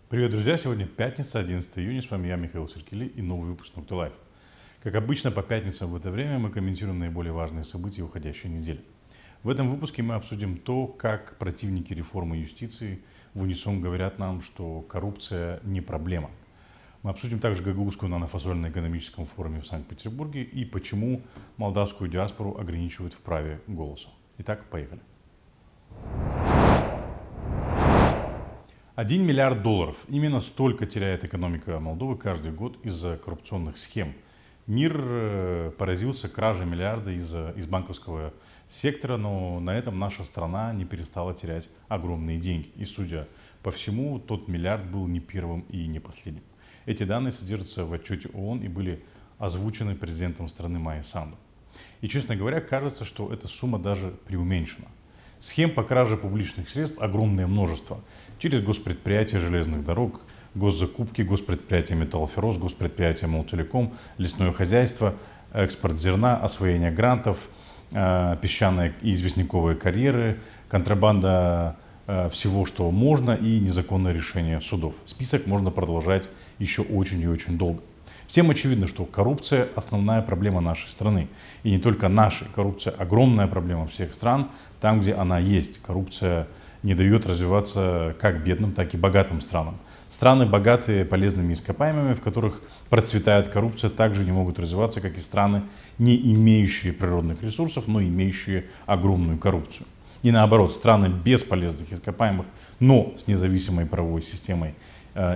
Привет, друзья! Сегодня пятница, 11 июня. С вами я, Михаил Серкили, и новый выпуск Noctu Life. Как обычно, по пятницам в это время мы комментируем наиболее важные события уходящей недели. В этом выпуске мы обсудим то, как противники реформы юстиции в унисон говорят нам, что коррупция не проблема. Мы обсудим также гагаузскую нанофасоль на экономическом форуме в Санкт-Петербурге и почему молдавскую диаспору ограничивают в праве голоса. Итак, поехали. 1 миллиард долларов. Именно столько теряет экономика Молдовы каждый год из-за коррупционных схем. Мир поразился краже миллиарда из банковского сектора, но на этом наша страна не перестала терять огромные деньги. И, судя по всему, тот миллиард был не первым и не последним. Эти данные содержатся в отчете ООН и были озвучены президентом страны Майей Санду. И, честно говоря, кажется, что эта сумма даже преуменьшена. Схем по краже публичных средств огромное множество. Через госпредприятия железных дорог, госзакупки, госпредприятия Металлферроз, госпредприятия Молтелеком, лесное хозяйство, экспорт зерна, освоение грантов, песчаные и известняковые карьеры, контрабанда всего, что можно, и незаконное решение судов. Список можно продолжать еще очень и очень долго. Всем очевидно, что коррупция – основная проблема нашей страны. И не только нашей. Коррупция – огромная проблема всех стран, там, где она есть. Коррупция не дает развиваться как бедным, так и богатым странам. Страны, богатые полезными ископаемыми, в которых процветает коррупция, также не могут развиваться, как и страны, не имеющие природных ресурсов, но имеющие огромную коррупцию. И наоборот, страны без полезных ископаемых, но с независимой правовой системой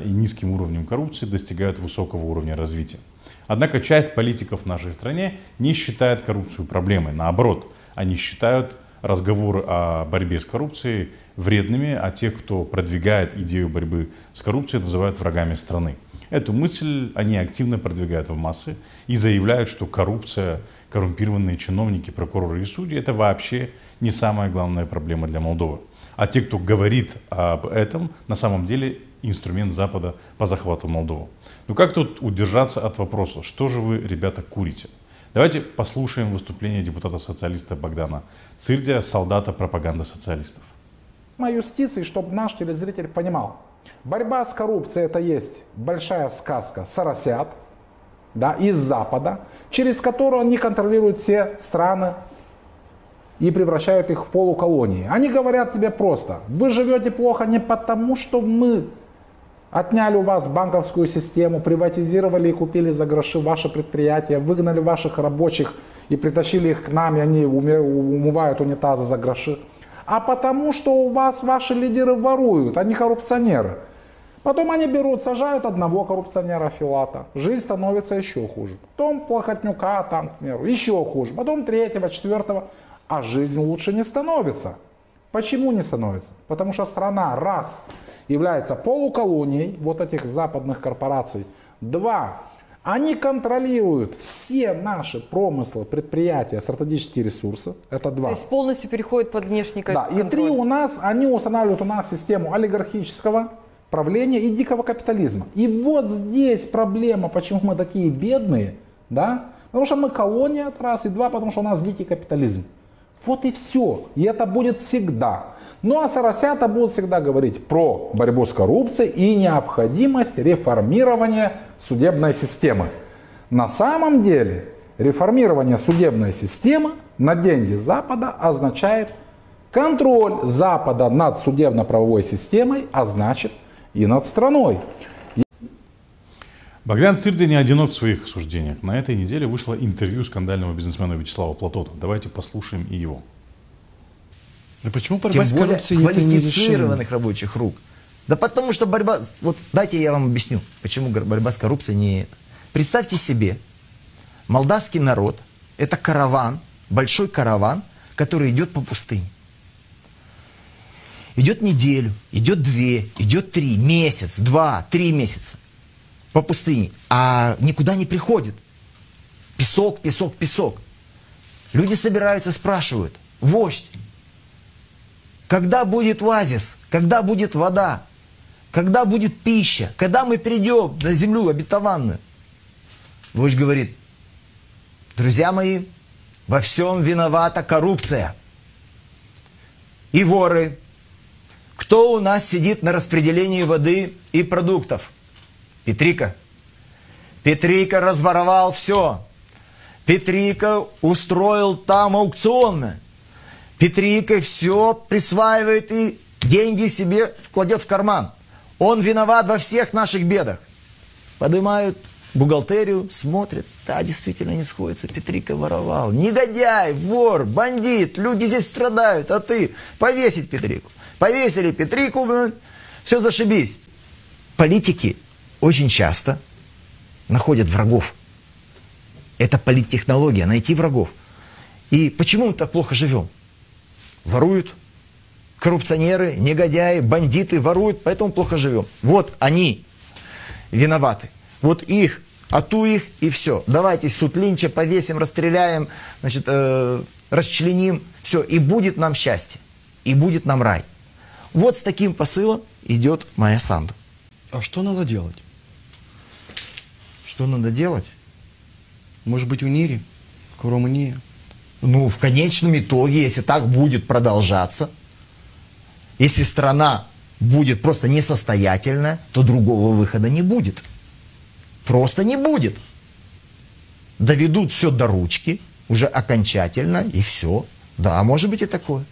и низким уровнем коррупции достигают высокого уровня развития. Однако часть политиков в нашей стране не считает коррупцию проблемой. Наоборот, они считают разговоры о борьбе с коррупцией вредными, а тех, кто продвигает идею борьбы с коррупцией, называют врагами страны. Эту мысль они активно продвигают в массы и заявляют, что коррупция, коррумпированные чиновники, прокуроры и судьи – это вообще не самая главная проблема для Молдовы. А те, кто говорит об этом, на самом деле инструмент Запада по захвату Молдовы. Ну как тут удержаться от вопроса, что же вы, ребята, курите? Давайте послушаем выступление депутата-социалиста Богдана Цирдия, солдата пропаганды социалистов. Юстиции, чтобы наш телезритель понимал, борьба с коррупцией — это есть большая сказка «Соросят», да, из Запада, через которую они контролируют все страны и превращают их в полуколонии. Они говорят тебе просто: вы живете плохо не потому, что мы отняли у вас банковскую систему, приватизировали и купили за гроши ваши предприятия, выгнали ваших рабочих и притащили их к нам, и они умывают унитазы за гроши. А потому, что у вас ваши лидеры воруют, они коррупционеры. Потом они берут, сажают одного коррупционера Филата, жизнь становится еще хуже. Потом Плохотнюка, там, к примеру, еще хуже. Потом третьего, четвертого, а жизнь лучше не становится. Почему не становится? Потому что страна, раз, является полуколонией вот этих западных корпораций. Два, они контролируют все наши промыслы, предприятия, стратегические ресурсы. Это два. То есть полностью переходит под внешний контроль. Да, и три, у нас, они устанавливают у нас систему олигархического правления и дикого капитализма. И вот здесь проблема, почему мы такие бедные, да? Потому что мы колония, это раз, и два, потому что у нас дикий капитализм. Вот и все. И это будет всегда. Ну а соросята будут всегда говорить про борьбу с коррупцией и необходимость реформирования судебной системы. На самом деле реформирование судебной системы на деньги Запада означает контроль Запада над судебно-правовой системой, а значит и над страной. Богдан Цирдия не одинок в своих суждениях. На этой неделе вышло интервью скандального бизнесмена Вячеслава Платота. Давайте послушаем и его. А почему борьба с коррупцией это не квалифицированных рабочих рук? Да потому что борьба... Вот дайте я вам объясню, почему борьба с коррупцией не... Представьте себе, молдавский народ — это караван, большой караван, который идет по пустыне. Идет неделю, идет 2, идет 3, месяц, 2, 3 месяца по пустыне, а никуда не приходит. Песок, песок, песок. Люди собираются, спрашивают: вождь, когда будет оазис, когда будет вода, когда будет пища, когда мы придем на землю обетованную? Вождь говорит: друзья мои, во всем виновата коррупция. И воры, Кто у нас сидит на распределении воды и продуктов? Петрика. Петрика разворовал все. Петрика устроил там аукционы. Петрика все присваивает и деньги себе кладет в карман. Он виноват во всех наших бедах. Поднимают бухгалтерию, смотрят. Да, действительно не сходится. Петрика воровал. Негодяй, вор, бандит. Люди здесь страдают. А ты повесить Петрику. Повесили Петрику, все зашибись. Политики очень часто находят врагов. Это политтехнология, найти врагов. И почему мы так плохо живем? Воруют. Коррупционеры, негодяи, бандиты воруют, поэтому плохо живем. Вот они виноваты. Вот их, ату их и все. Давайте суд Линча повесим, расстреляем, значит, расчленим. Все, и будет нам счастье. И будет нам рай. Вот с таким посылом идет Майя Санду. А что надо делать? Что надо делать? Может быть, унири? В Румынии? Ну, в конечном итоге, если так будет продолжаться, если страна будет просто несостоятельная, то другого выхода не будет. Просто не будет. Доведут все до ручки, уже окончательно, и все. Да, может быть и такое.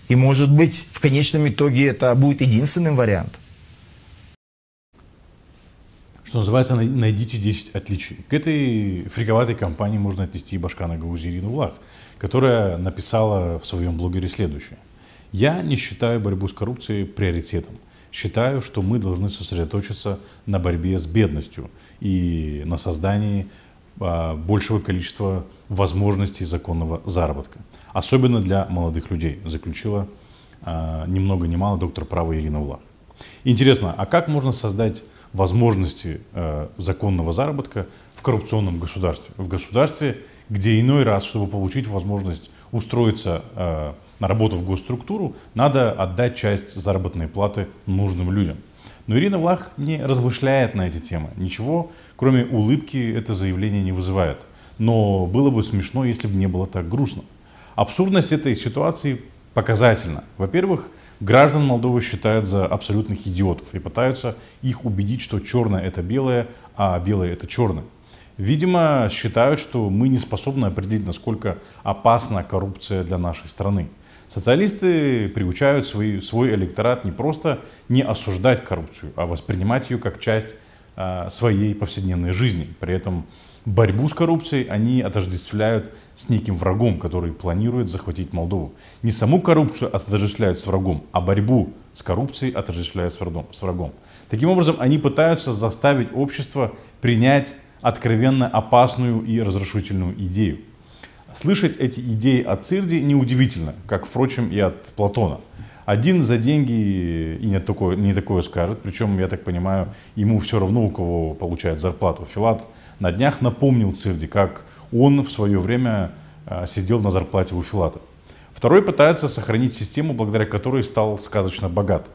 И может быть, в конечном итоге это будет единственным вариантом. Что называется, найдите 10 отличий. К этой фриковатой компании можно отнести и Башкана Гагаузии Ирину Влах, которая написала в своем блогере следующее. Я не считаю борьбу с коррупцией приоритетом. Считаю, что мы должны сосредоточиться на борьбе с бедностью и на создании большего количества возможностей законного заработка. Особенно для молодых людей, заключила ни много ни мало доктор права Ирина Влах. Интересно, а как можно создать возможности законного заработка в коррупционном государстве? В государстве, где иной раз, чтобы получить возможность устроиться на работу в госструктуру, надо отдать часть заработной платы нужным людям. Но Ирина Влах не размышляет на эти темы. Ничего, кроме улыбки, это заявление не вызывает. Но было бы смешно, если бы не было так грустно. Абсурдность этой ситуации показательна. Во-первых, граждан Молдовы считают за абсолютных идиотов и пытаются их убедить, что черное это белое, а белое это черное. Видимо, считают, что мы не способны определить, насколько опасна коррупция для нашей страны. Социалисты приучают свой электорат не просто не осуждать коррупцию, а воспринимать ее как часть своей повседневной жизни. При этом борьбу с коррупцией они отождествляют с неким врагом, который планирует захватить Молдову. Не саму коррупцию отождествляют с врагом, а борьбу с коррупцией отождествляют с врагом. Таким образом, они пытаются заставить общество принять откровенно опасную и разрушительную идею. Слышать эти идеи от Цирди неудивительно, как, впрочем, и от Платона. Один за деньги и не такое скажет, причем, я так понимаю, ему все равно, у кого получает зарплату. Филат на днях напомнил Цирди, как он в свое время сидел на зарплате у Филата. Второй пытается сохранить систему, благодаря которой стал сказочно богат.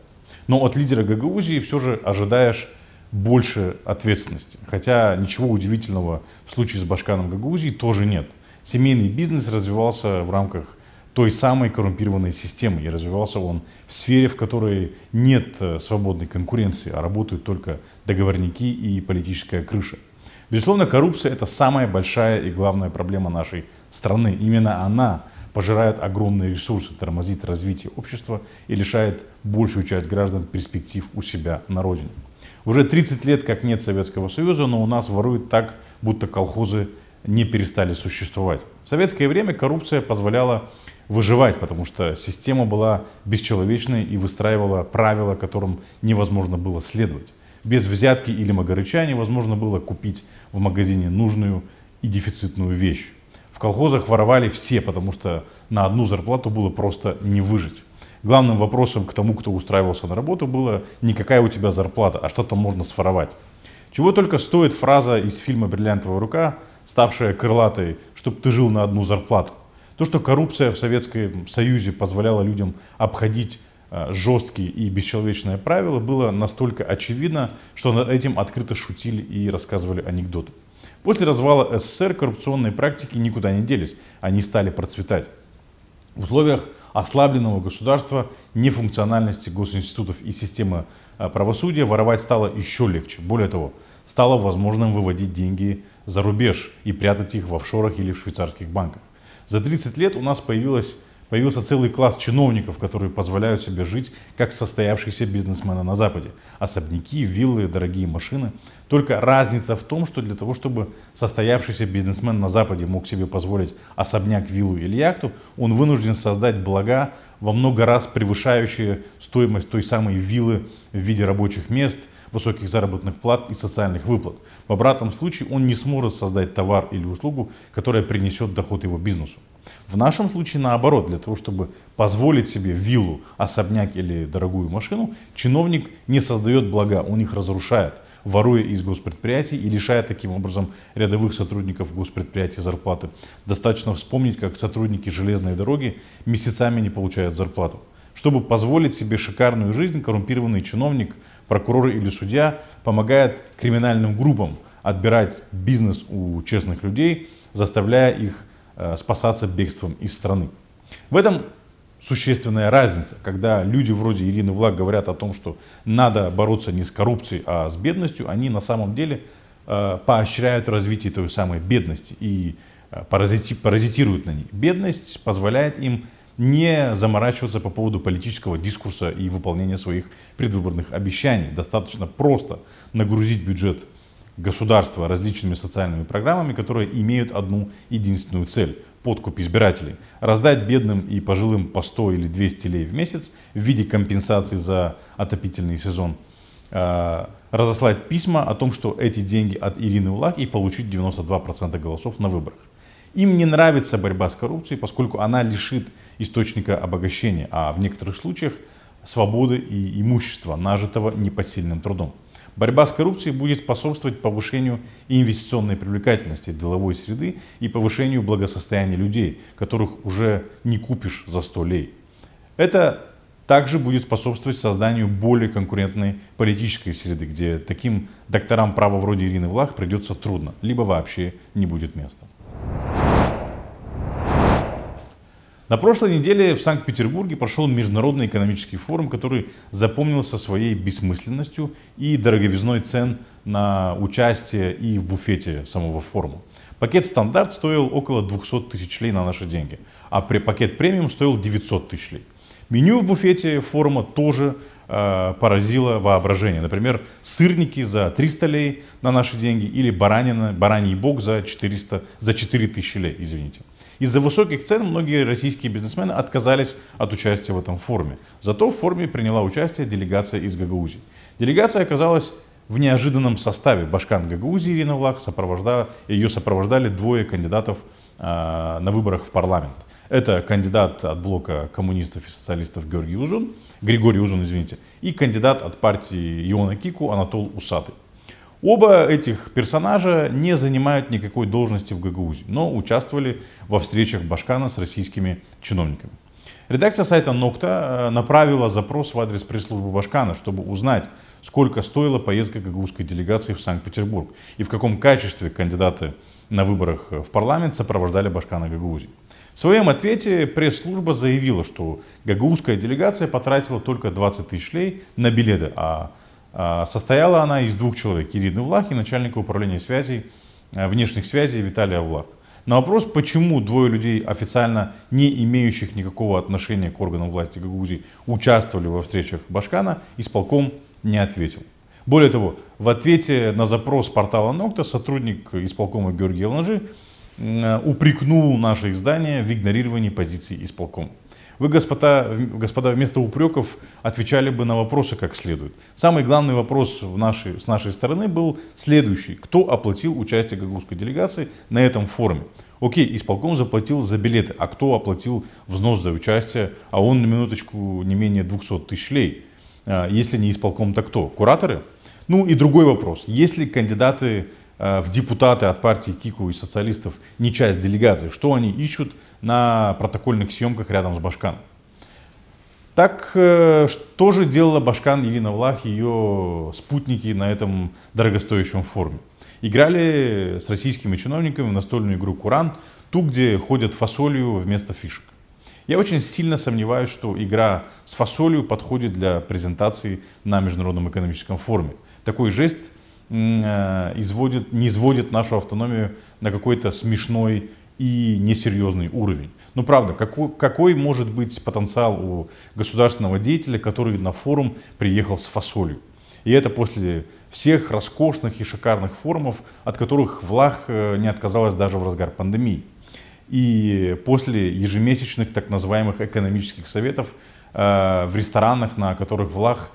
Но от лидера Гагаузии все же ожидаешь больше ответственности. Хотя ничего удивительного в случае с Башканом Гагаузии тоже нет. Семейный бизнес развивался в рамках той самой коррумпированной системы. И развивался он в сфере, в которой нет свободной конкуренции, а работают только договорники и политическая крыша. Безусловно, коррупция – это самая большая и главная проблема нашей страны. Именно она пожирает огромные ресурсы, тормозит развитие общества и лишает большую часть граждан перспектив у себя на родине. Уже 30 лет как нет Советского Союза, но у нас воруют так, будто колхозы не перестали существовать. В советское время коррупция позволяла выживать, потому что система была бесчеловечной и выстраивала правила, которым невозможно было следовать. Без взятки или магарыча невозможно было купить в магазине нужную и дефицитную вещь. В колхозах воровали все, потому что на одну зарплату было просто не выжить. Главным вопросом к тому, кто устраивался на работу, было не какая у тебя зарплата, а что там можно своровать. Чего только стоит фраза из фильма «Бриллиантовая рука», ставшая крылатой, чтобы ты жил на одну зарплату. То, что коррупция в Советском Союзе позволяла людям обходить жесткие и бесчеловечные правила, было настолько очевидно, что над этим открыто шутили и рассказывали анекдоты. После развала СССР коррупционные практики никуда не делись, они стали процветать. В условиях ослабленного государства, нефункциональности госинститутов и системы правосудия воровать стало еще легче. Более того, стало возможным выводить деньги за рубеж и прятать их в офшорах или в швейцарских банках. За 30 лет у нас появился целый класс чиновников, которые позволяют себе жить как состоявшиеся бизнесмены на Западе. Особняки, виллы, дорогие машины. Только разница в том, что для того, чтобы состоявшийся бизнесмен на Западе мог себе позволить особняк, виллу или яхту, он вынужден создать блага, во много раз превышающие стоимость той самой виллы в виде рабочих мест, высоких заработных плат и социальных выплат. В обратном случае он не сможет создать товар или услугу, которая принесет доход его бизнесу. В нашем случае наоборот, для того, чтобы позволить себе виллу, особняк или дорогую машину, чиновник не создает блага, он их разрушает, воруя из госпредприятий и лишая таким образом рядовых сотрудников госпредприятий зарплаты. Достаточно вспомнить, как сотрудники железной дороги месяцами не получают зарплату. Чтобы позволить себе шикарную жизнь, коррумпированный чиновник, прокурор или судья помогает криминальным группам отбирать бизнес у честных людей, заставляя их спасаться бегством из страны. В этом существенная разница, когда люди вроде Ирины Влах говорят о том, что надо бороться не с коррупцией, а с бедностью, они на самом деле поощряют развитие той самой бедности и паразитируют на ней. Бедность позволяет им не заморачиваться по поводу политического дискурса и выполнения своих предвыборных обещаний. Достаточно просто нагрузить бюджет государства различными социальными программами, которые имеют одну единственную цель – подкуп избирателей. Раздать бедным и пожилым по 100 или 200 лей в месяц в виде компенсации за отопительный сезон. Разослать письма о том, что эти деньги от Ирины Влах, и получить 92% голосов на выборах. Им не нравится борьба с коррупцией, поскольку она лишит источника обогащения, а в некоторых случаях свободы и имущества, нажитого непосильным трудом. Борьба с коррупцией будет способствовать повышению инвестиционной привлекательности деловой среды и повышению благосостояния людей, которых уже не купишь за 100 лей. Это также будет способствовать созданию более конкурентной политической среды, где таким докторам права вроде Ирины Влах придется трудно, либо вообще не будет места. На прошлой неделе в Санкт-Петербурге прошел Международный экономический форум, который запомнился своей бессмысленностью и дороговизной цен на участие и в буфете самого форума. Пакет стандарт стоил около 200 тысяч лей на наши деньги, а пакет премиум стоил 900 тысяч лей. Меню в буфете форума тоже поразило воображение. Например, сырники за 300 лей на наши деньги или бараний бок за 4000 лей, извините. Из-за высоких цен многие российские бизнесмены отказались от участия в этом форуме. Зато в форуме приняла участие делегация из Гагаузии. Делегация оказалась в неожиданном составе. Башкан Гагаузии Ирина Влах, ее сопровождали двое кандидатов на выборах в парламент. Это кандидат от блока коммунистов и социалистов Григорий Узун, и кандидат от партии Иона Кику Анатол Усатый. Оба этих персонажа не занимают никакой должности в Гагаузии, но участвовали во встречах Башкана с российскими чиновниками. Редакция сайта Нокта направила запрос в адрес пресс-службы Башкана, чтобы узнать, сколько стоила поездка гагаузской делегации в Санкт-Петербург и в каком качестве кандидаты на выборах в парламент сопровождали Башкана Гагаузии. В своем ответе пресс-служба заявила, что гагаузская делегация потратила только 20 тысяч лей на билеты, а состояла она из двух человек: Ирины Влах и начальника управления внешних связей Виталия Влах. На вопрос, почему двое людей, официально не имеющих никакого отношения к органам власти Гагаузии, участвовали во встречах Башкана, исполком не ответил. Более того, в ответе на запрос портала Нокта сотрудник исполкома Георгий Ланжи упрекнул наше издание в игнорировании позиций исполкома. Вы, господа, вместо упреков отвечали бы на вопросы как следует. Самый главный вопрос с нашей стороны был следующий: кто оплатил участие гагаузской делегации на этом форуме? Окей, исполком заплатил за билеты, а кто оплатил взнос за участие? А он, на минуточку, не менее 200 тысяч лей. Если не исполком, то кто? Кураторы? Ну и другой вопрос: если кандидаты в депутаты от партии Кику и социалистов не часть делегации, что они ищут на протокольных съемках рядом с Башканом? Так что же делала Башкан Ирина Влах и ее спутники на этом дорогостоящем форуме? Играли с российскими чиновниками в настольную игру «Куран», ту, где ходят фасолью вместо фишек. Я очень сильно сомневаюсь, что игра с фасолью подходит для презентации на Международном экономическом форуме. Такой жест не изводит нашу автономию на какой-то смешной и несерьезный уровень. Ну правда, какой может быть потенциал у государственного деятеля, который на форум приехал с фасолью? И это после всех роскошных и шикарных форумов, от которых ВЛАГ не отказалась даже в разгар пандемии. И после ежемесячных так называемых экономических советов в ресторанах, на которых ВЛАГ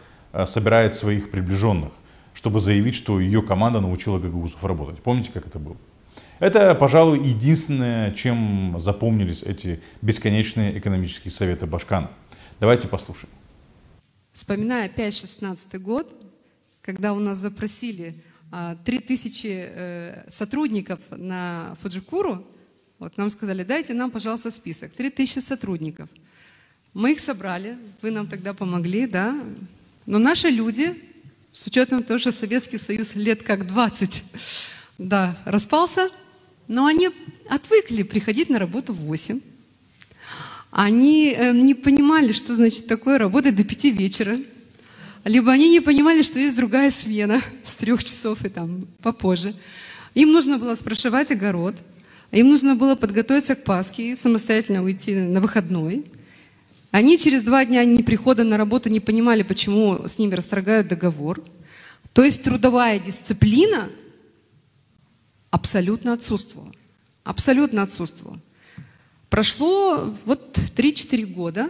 собирает своих приближенных, чтобы заявить, что ее команда научила гагаузов работать. Помните, как это было? Это, пожалуй, единственное, чем запомнились эти бесконечные экономические советы Башкана. Давайте послушаем. Вспоминая 5-16 год, когда у нас запросили 3000 сотрудников на Фуджикуру, вот нам сказали, дайте нам, пожалуйста, список. 3000 сотрудников. Мы их собрали, вы нам тогда помогли, да. Но наши люди, с учетом того, что Советский Союз лет как 20, да, распался, но они отвыкли приходить на работу в 8. Они не понимали, что значит такое работать до 5 вечера. Либо они не понимали, что есть другая смена с 3 часов и там попозже. Им нужно было спрошивать огород. Им нужно было подготовиться к Пасхе и самостоятельно уйти на выходной. Они через 2 дня неприхода на работу не понимали, почему с ними расторгают договор. То есть трудовая дисциплина абсолютно отсутствовала. Абсолютно отсутствовала. Прошло вот 3-4 года,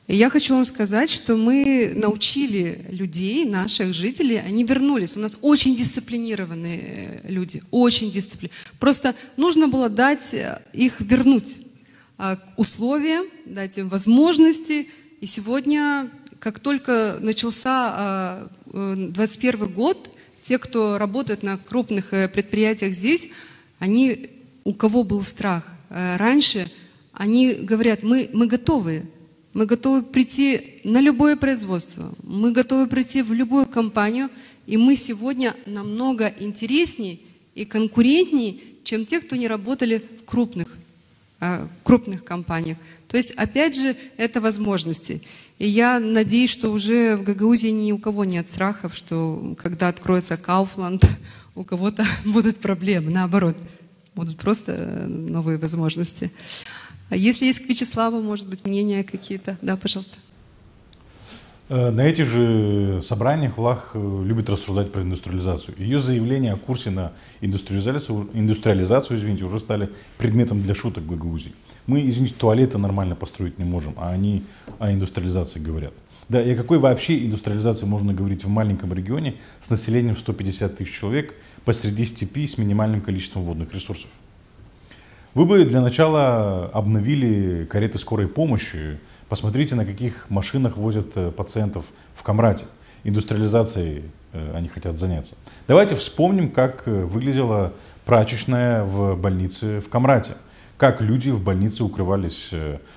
и я хочу вам сказать, что мы научили людей, наших жителей, они вернулись. У нас очень дисциплинированные люди, очень дисциплинированные. Просто нужно было дать их вернуть к условиям, дать им возможности. И сегодня, как только начался 2021 год, те, кто работает на крупных предприятиях здесь, они, у кого был страх раньше, они говорят, мы готовы. Мы готовы прийти на любое производство, мы готовы прийти в любую компанию, и мы сегодня намного интереснее и конкурентнее, чем те, кто не работали в крупных компаниях. То есть, опять же, это возможности. И я надеюсь, что уже в Гагаузии ни у кого нет страхов, что когда откроется Кауфланд, у кого-то будут проблемы. Наоборот, будут просто новые возможности. А если есть к Вячеславу, может быть, мнения какие-то? Да, пожалуйста. На этих же собраниях ВЛАГ любит рассуждать про индустриализацию. Ее заявления о курсе на индустриализацию, уже стали предметом для шуток в Гагаузии. Мы, туалеты нормально построить не можем, а они о индустриализации говорят. Да, и о какой вообще индустриализации можно говорить в маленьком регионе с населением в 150 тысяч человек посреди степи с минимальным количеством водных ресурсов? Вы бы для начала обновили кареты скорой помощи. Посмотрите, на каких машинах возят пациентов в Камрате. Индустриализацией они хотят заняться. Давайте вспомним, как выглядела прачечная в больнице в Камрате. Как люди в больнице укрывались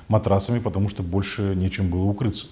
матрасами, потому что больше нечем было укрыться.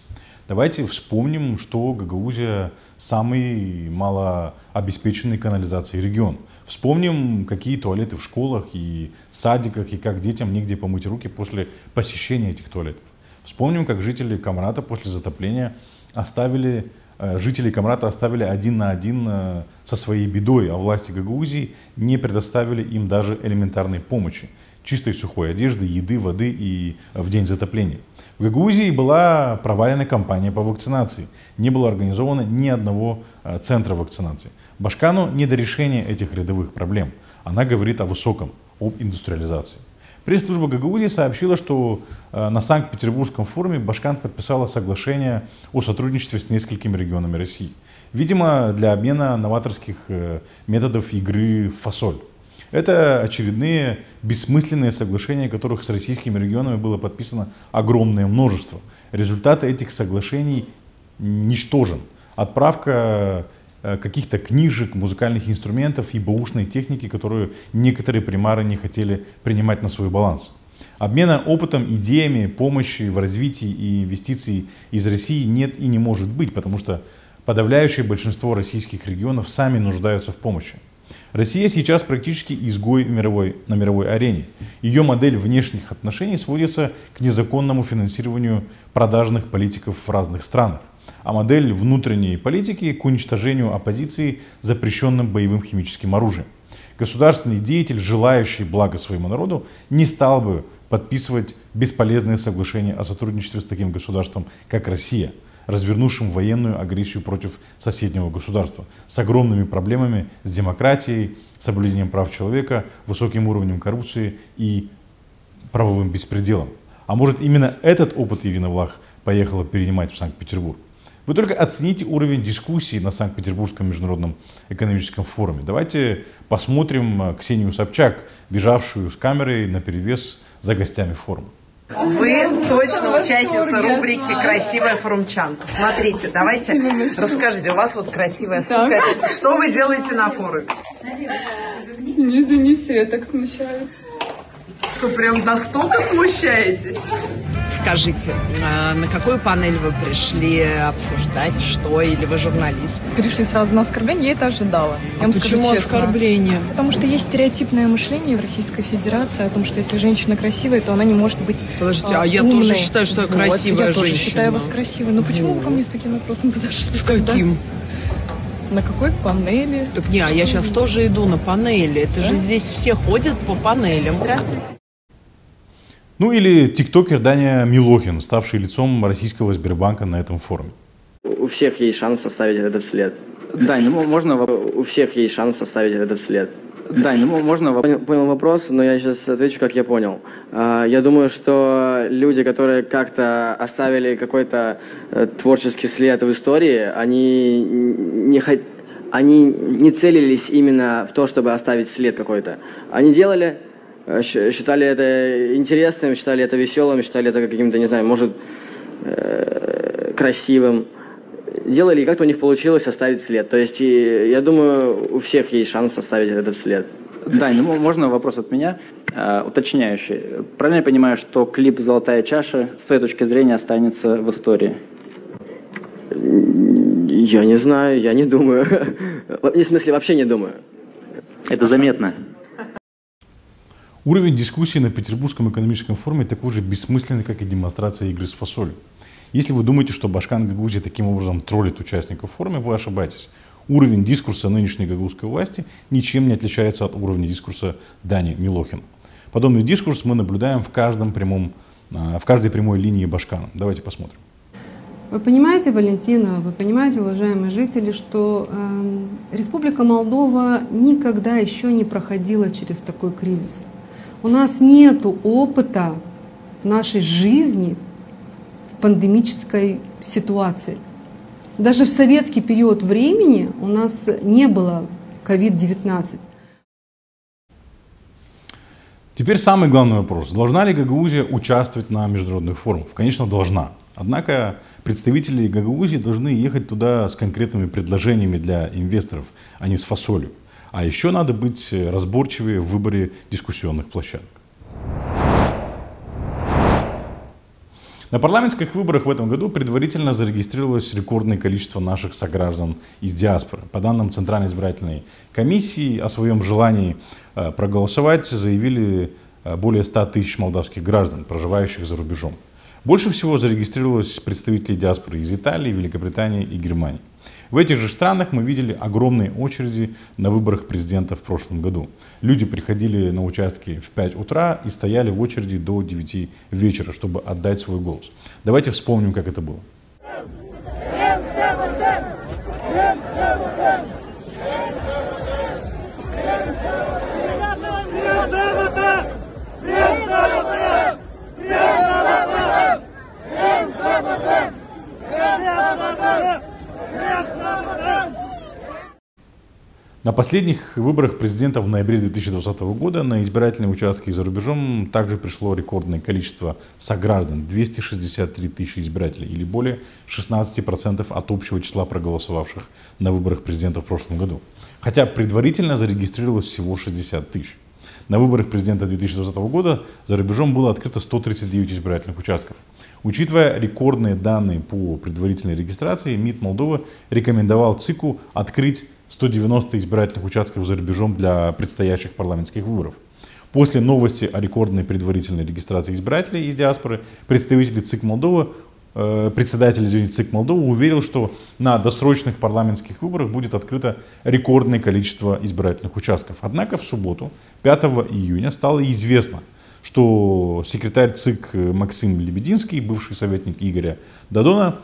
Давайте вспомним, что Гагаузия самый малообеспеченный канализацией регион. Вспомним, какие туалеты в школах и садиках, и как детям негде помыть руки после посещения этих туалетов. Вспомним, как жители Камрата после затопления оставили один на один со своей бедой, а власти Гагаузии не предоставили им даже элементарной помощи. Чистой сухой одежды, еды, воды и в день затопления. В Гагаузии была провалена кампания по вакцинации. Не было организовано ни одного центра вакцинации. Башкану не до решения этих рядовых проблем. Она говорит о высоком, об индустриализации. Пресс-служба Гагаузии сообщила, что на Санкт-Петербургском форуме Башкан подписала соглашение о сотрудничестве с несколькими регионами России. Видимо, для обмена новаторских методов игры в фасоль. Это очередные бессмысленные соглашения, которых с российскими регионами было подписано огромное множество. Результаты этих соглашений ничтожен. Отправка каких-то книжек, музыкальных инструментов и бэушной техники, которую некоторые примары не хотели принимать на свой баланс. Обмена опытом, идеями, помощи в развитии и инвестиций из России нет и не может быть, потому что подавляющее большинство российских регионов сами нуждаются в помощи. Россия сейчас практически изгой на мировой арене. Ее модель внешних отношений сводится к незаконному финансированию продажных политиков в разных странах, а модель внутренней политики к уничтожению оппозиции запрещенным боевым химическим оружием. Государственный деятель, желающий блага своему народу, не стал бы подписывать бесполезные соглашения о сотрудничестве с таким государством, как Россия, развернувшим военную агрессию против соседнего государства, с огромными проблемами с демократией, соблюдением прав человека, высоким уровнем коррупции и правовым беспределом. А может, именно этот опыт Ирина Влах поехала перенимать в Санкт-Петербург? Вы только оцените уровень дискуссий на Санкт-Петербургском международном экономическом форуме. Давайте посмотрим Ксению Собчак, бежавшую с камерой наперевес за гостями форума. Вы точно участница рубрики «Красивая форумчанка». Смотрите, давайте расскажите, у вас вот красивая сумка. Что вы делаете на форуме? Не извините, я так смущаюсь. Что, прям настолько смущаетесь? Скажите, на какую панель вы пришли обсуждать, что, или вы журналист? Пришли сразу на оскорбление, я это ожидала. Я вам скажу честно. Оскорбление? Потому что есть стереотипное мышление в Российской Федерации о том, что если женщина красивая, то она не может быть Подождите, а я тоже считаю, что я красивая я женщина. Я тоже считаю вас красивой. Но почему вы ко мне с таким вопросом подошли? С каким? На какой панели? Так не, я сейчас тоже иду на панели. Это же здесь все ходят по панелям. Здравствуйте. Ну или тиктокер Даня Милохин, ставший лицом российского Сбербанка на этом форуме. У всех есть шанс оставить этот след. Дань, ну можно... У всех есть шанс оставить этот след. Дань, ну можно... Понял вопрос, но я сейчас отвечу, как я понял. Я думаю, что люди, которые как-то оставили какой-то творческий след в истории, они не целились именно в то, чтобы оставить след какой-то. Они делали... Считали это интересным, считали это веселым, считали это каким-то, не знаю, может, красивым. Делали, и как-то у них получилось оставить след. То есть, я думаю, у всех есть шанс оставить этот след. Да, ну можно вопрос от меня, уточняющий. Правильно я понимаю, что клип «Золотая чаша» с твоей точки зрения останется в истории? Я не знаю, я не думаю. В смысле, вообще не думаю. Это заметно. Уровень дискуссии на Петербургском экономическом форуме такой же бессмысленный, как и демонстрация игры с фасолью. Если вы думаете, что Башкан Гагаузия таким образом троллит участников форума, вы ошибаетесь. Уровень дискурса нынешней гагаузской власти ничем не отличается от уровня дискурса Дани Милохина. Подобный дискурс мы наблюдаем в каждой прямой линии Башкана. Давайте посмотрим. Вы понимаете, Валентина, вы понимаете, уважаемые жители, что Республика Молдова никогда еще не проходила через такой кризис. У нас нет опыта нашей жизни в пандемической ситуации. Даже в советский период времени у нас не было COVID-19. Теперь самый главный вопрос. Должна ли Гагаузия участвовать на международных форумах? Конечно, должна. Однако представители Гагаузии должны ехать туда с конкретными предложениями для инвесторов, а не с фасолью. А еще надо быть разборчивее в выборе дискуссионных площадок. На парламентских выборах в этом году предварительно зарегистрировалось рекордное количество наших сограждан из диаспоры. По данным Центральной избирательной комиссии, о своем желании проголосовать заявили более 100 тысяч молдавских граждан, проживающих за рубежом. Больше всего зарегистрировалось представителей диаспоры из Италии, Великобритании и Германии. В этих же странах мы видели огромные очереди на выборах президента в прошлом году. Люди приходили на участки в 5 утра и стояли в очереди до 9 вечера, чтобы отдать свой голос. Давайте вспомним, как это было. На последних выборах президента в ноябре 2020 года на избирательные участки за рубежом также пришло рекордное количество сограждан – 263 тысячи избирателей, или более 16% от общего числа проголосовавших на выборах президента в прошлом году. Хотя предварительно зарегистрировалось всего 60 тысяч. На выборах президента 2020 года за рубежом было открыто 139 избирательных участков. Учитывая рекордные данные по предварительной регистрации, МИД Молдовы рекомендовал ЦИКу открыть 190 избирательных участков за рубежом для предстоящих парламентских выборов. После новости о рекордной предварительной регистрации избирателей из диаспоры председатель ЦИК Молдовы уверил, что на досрочных парламентских выборах будет открыто рекордное количество избирательных участков. Однако в субботу, 5 июня, стало известно, что секретарь ЦИК Максим Лебединский, бывший советник Игоря Дадона,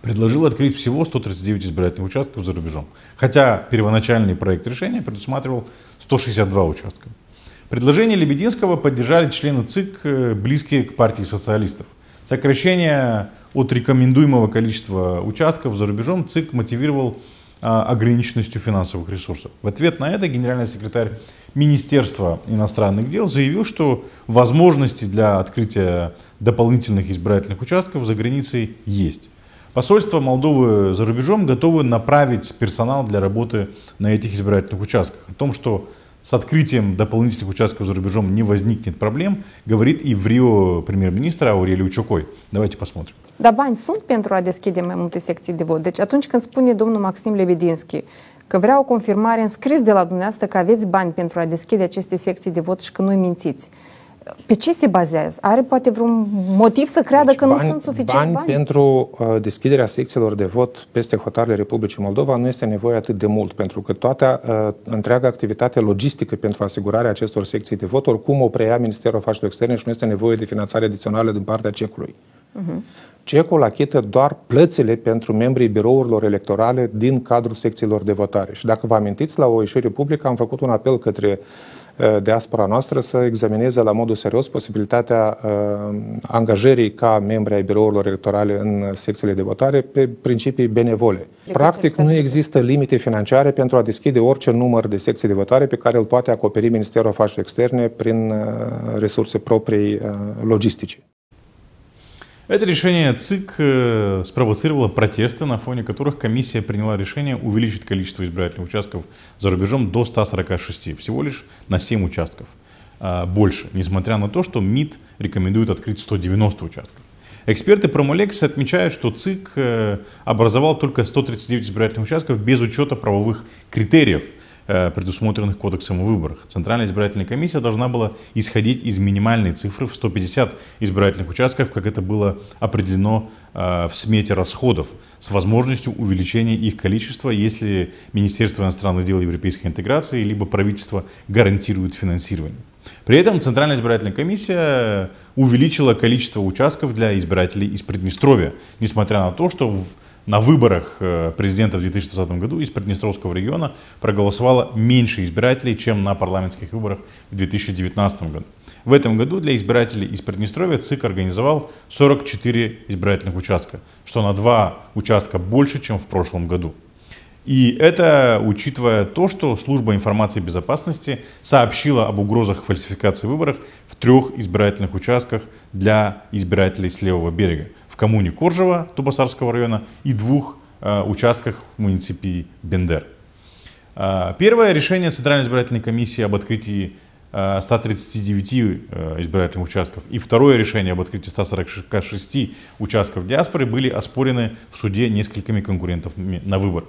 предложил открыть всего 139 избирательных участков за рубежом. Хотя первоначальный проект решения предусматривал 162 участка. Предложение Лебединского поддержали члены ЦИК, близкие к партии социалистов. Сокращение от рекомендуемого количества участков за рубежом ЦИК мотивировал ограниченностью финансовых ресурсов. В ответ на это генеральный секретарь Министерства иностранных дел заявил, что возможности для открытия дополнительных избирательных участков за границей есть. Посольство Молдовы за рубежом готовы направить персонал для работы на этих избирательных участках. О том, что с открытием дополнительных участков за рубежом не возникнет проблем, говорит и в Рио prim-ministru Aureliu Ciocoi. Давайте посмотрим. Dar bani sunt pentru a deschide mai multe secții de vot. Deci atunci când spune domnul Maxim Lebedinski că vrea o confirmare în scris de la dumneavoastră că aveți bani pentru a deschide aceste secții de vot și că nu-i mințiți, pe ce se bazează? Are poate vreun motiv să creadă că nu sunt suficient bani? Pentru deschiderea secțiilor de vot peste hotarele Republicii Moldova nu este nevoie atât de mult, pentru că întreaga activitate logistică pentru asigurarea acestor secții de vot oricum o preia Ministerul Afacerilor Externe și nu este nevoie de finanțare adițională din partea CEC-ului. CEC-ul achită doar plățile pentru membrii birourilor electorale din cadrul secțiilor de votare. Și dacă vă amintiți, la o ieșire publică am făcut un apel către diaspora noastră să examineze la modul serios posibilitatea angajării ca membri ai birourilor electorale în secțiile de votare pe principii benevole. Practic nu există limite financiare pentru a deschide orice număr de secții de votare pe care îl poate acoperi Ministerul Afacerilor Externe prin resurse proprii logistice. Это решение ЦИК спровоцировало протесты, на фоне которых комиссия приняла решение увеличить количество избирательных участков за рубежом до 146, всего лишь на 7 участков больше, несмотря на то, что МИД рекомендует открыть 190 участков. Эксперты Промолекс отмечают, что ЦИК образовал только 139 избирательных участков без учета правовых критериев, предусмотренных Кодексом о выборах. Центральная избирательная комиссия должна была исходить из минимальной цифры в 150 избирательных участков, как это было определено в смете расходов, с возможностью увеличения их количества, если Министерство иностранных дел и европейской интеграции либо правительство гарантирует финансирование. При этом Центральная избирательная комиссия увеличила количество участков для избирателей из Приднестровья, несмотря на то, что на выборах президента в 2020 году из Приднестровского региона проголосовало меньше избирателей, чем на парламентских выборах в 2019 году. В этом году для избирателей из Приднестровья ЦИК организовал 44 избирательных участка, что на 2 участка больше, чем в прошлом году. И это учитывая то, что Служба информации и безопасности сообщила об угрозах фальсификации выборов в 3 избирательных участках для избирателей с левого берега. В коммуне Коржево Тубасарского района и 2 участках в муниципии Бендер. Первое решение Центральной избирательной комиссии об открытии 139 избирательных участков и второе решение об открытии 146 участков диаспоры были оспорены в суде несколькими конкурентами на выборах.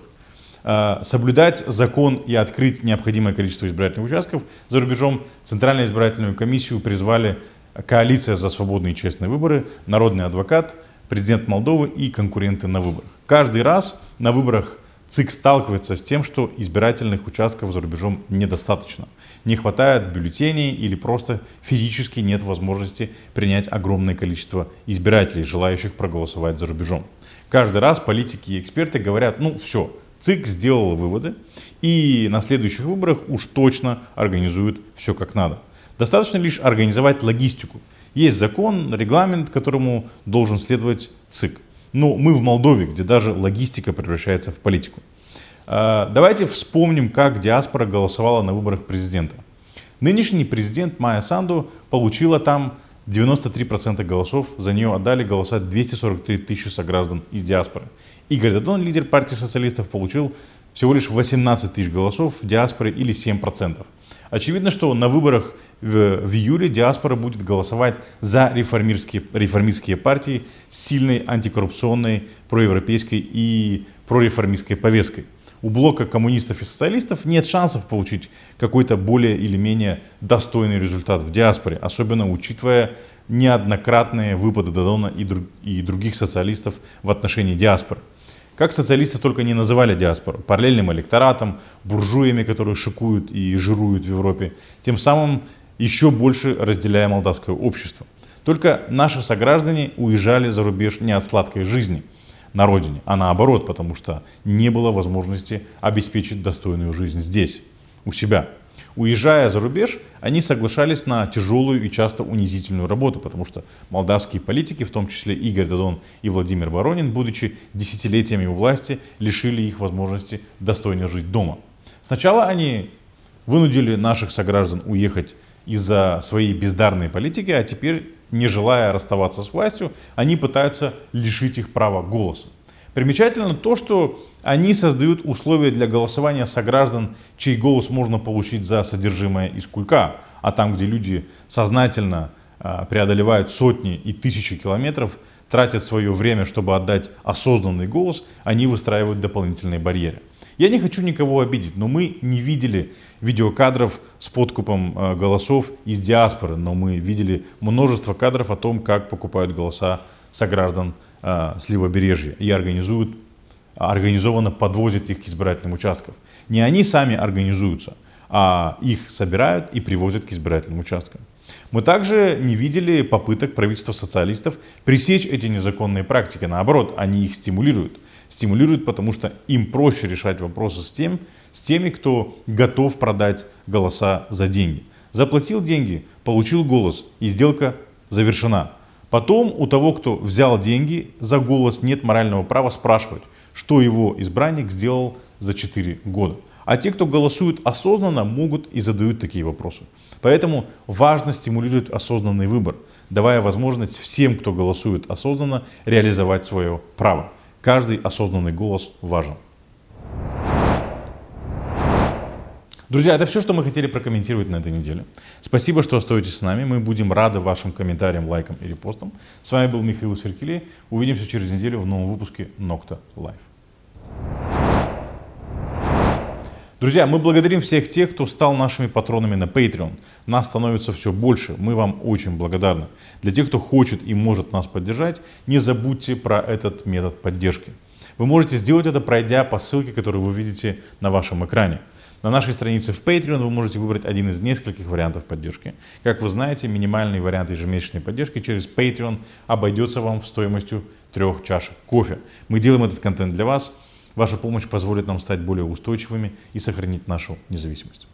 Соблюдать закон и открыть необходимое количество избирательных участков за рубежом Центральную избирательную комиссию призвали Коалиция за свободные и честные выборы, Народный адвокат, президент Молдовы и конкуренты на выборах. Каждый раз на выборах ЦИК сталкивается с тем, что избирательных участков за рубежом недостаточно. Не хватает бюллетеней или просто физически нет возможности принять огромное количество избирателей, желающих проголосовать за рубежом. Каждый раз политики и эксперты говорят, ну все, ЦИК сделал выводы и на следующих выборах уж точно организует все как надо. Достаточно лишь организовать логистику. Есть закон, регламент, которому должен следовать ЦИК. Но мы в Молдове, где даже логистика превращается в политику. Давайте вспомним, как диаспора голосовала на выборах президента. Нынешний президент Майя Санду получила там 93% голосов, за нее отдали голосовать 243 тысячи сограждан из диаспоры. Игорь Дадон, лидер партии социалистов, получил всего лишь 18 тысяч голосов в диаспоре или 7%. Очевидно, что на выборах в июле диаспора будет голосовать за реформистские партии с сильной антикоррупционной, проевропейской и прореформистской повесткой. у блока коммунистов и социалистов нет шансов получить какой-то более или менее достойный результат в диаспоре, особенно учитывая неоднократные выпады Додона и других социалистов в отношении диаспоры. Как социалисты только не называли диаспору: параллельным электоратом, буржуями, которые шикуют и жируют в Европе, тем самым еще больше разделяя молдавское общество. Только наши сограждане уезжали за рубеж не от сладкой жизни на родине, а наоборот, потому что не было возможности обеспечить достойную жизнь здесь, у себя. Уезжая за рубеж, они соглашались на тяжелую и часто унизительную работу, потому что молдавские политики, в том числе Игорь Додон и Владимир Воронин, будучи десятилетиями у власти, лишили их возможности достойно жить дома. Сначала они вынудили наших сограждан уехать из-за своей бездарной политики, а теперь, не желая расставаться с властью, они пытаются лишить их права голоса. Примечательно то, что они создают условия для голосования сограждан, чей голос можно получить за содержимое из кулька, а там, где люди сознательно преодолевают сотни и тысячи километров, тратят свое время, чтобы отдать осознанный голос, они выстраивают дополнительные барьеры. Я не хочу никого обидеть, но мы не видели видеокадров с подкупом голосов из диаспоры, но мы видели множество кадров о том, как покупают голоса сограждан с левобережья и организованно подвозят их к избирательным участкам. Не они сами организуются, а их собирают и привозят к избирательным участкам. Мы также не видели попыток правительства социалистов пресечь эти незаконные практики. Наоборот, они их стимулируют. Стимулируют, потому что им проще решать вопросы с теми, кто готов продать голоса за деньги. Заплатил деньги, получил голос, и сделка завершена. Потом у того, кто взял деньги за голос, нет морального права спрашивать, что его избранник сделал за 4 года. А те, кто голосует осознанно, могут и задают такие вопросы. Поэтому важно стимулировать осознанный выбор, давая возможность всем, кто голосует осознанно, реализовать свое право. Каждый осознанный голос важен. Друзья, это все, что мы хотели прокомментировать на этой неделе. Спасибо, что остаетесь с нами. Мы будем рады вашим комментариям, лайкам и репостам. С вами был Михаил Сверкелей. Увидимся через неделю в новом выпуске Nocta Live. Друзья, мы благодарим всех тех, кто стал нашими патронами на Patreon. Нас становится все больше. Мы вам очень благодарны. Для тех, кто хочет и может нас поддержать, не забудьте про этот метод поддержки. Вы можете сделать это, пройдя по ссылке, которую вы видите на вашем экране. На нашей странице в Patreon вы можете выбрать один из нескольких вариантов поддержки. Как вы знаете, минимальный вариант ежемесячной поддержки через Patreon обойдется вам в стоимостью 3 чашек кофе. Мы делаем этот контент для вас. Ваша помощь позволит нам стать более устойчивыми и сохранить нашу независимость.